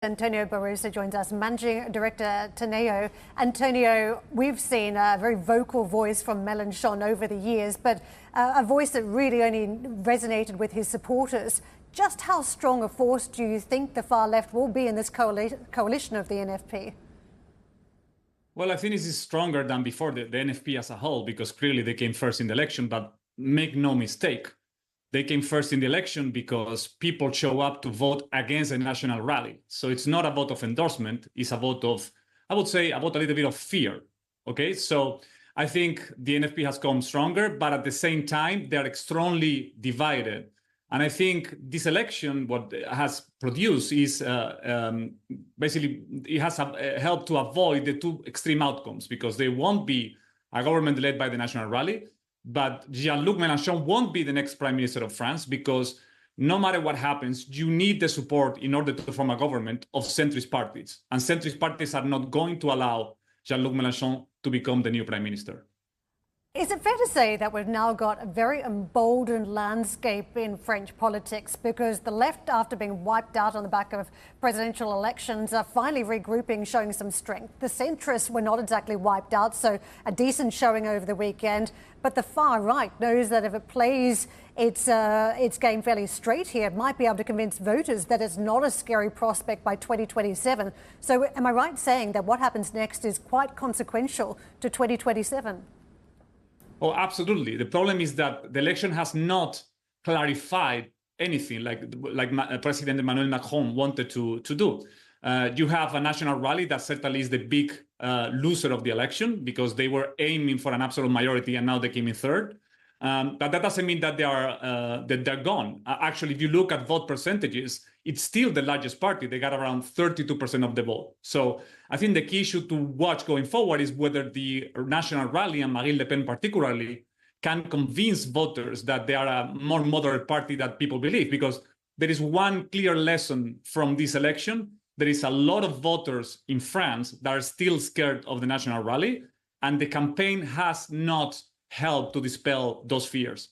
Antonio Barroso joins us, Managing Director at Teneo. Antonio, we've seen a very vocal voice from Melenchon over the years, but a voice that really only resonated with his supporters. Just how strong a force do you think the far left will be in this coalition of the NFP? Well, I think this is stronger than before, the NFP as a whole, because clearly they came first in the election, but make no mistake, they came first in the election because people show up to vote against a national rally. So it's not a vote of endorsement, it's a vote of, I would say, a little bit of fear. Okay, so I think the NFP has come stronger, but at the same time, they're extremely divided. And I think this election, what it has produced is basically, it has helped to avoid the two extreme outcomes, because there won't be a government led by the National Rally, but Jean-Luc Melenchon won't be the next Prime Minister of France, because no matter what happens, you need the support in order to form a government of centrist parties. And centrist parties are not going to allow Jean-Luc Melenchon to become the new Prime Minister. Is it fair to say that we've now got a very emboldened landscape in French politics, because the left, after being wiped out on the back of presidential elections, are finally regrouping, showing some strength? The centrists were not exactly wiped out, so a decent showing over the weekend. But the far right knows that if it plays its game fairly straight here, it might be able to convince voters that it's not a scary prospect by 2027. So am I right saying that what happens next is quite consequential to 2027? Oh, absolutely. The problem is that the election has not clarified anything like President Emmanuel Macron wanted to do. You have a national rally that certainly is the big loser of the election, because they were aiming for an absolute majority and now they came in third. But that doesn't mean that they're gone. Actually, if you look at vote percentages, it's still the largest party. They got around 32% of the vote. So I think the key issue to watch going forward is whether the National Rally, and Marine Le Pen particularly, can convince voters that they are a more moderate party than people believe. Because there is one clear lesson from this election. There is a lot of voters in France that are still scared of the National Rally, and the campaign has not helped to dispel those fears.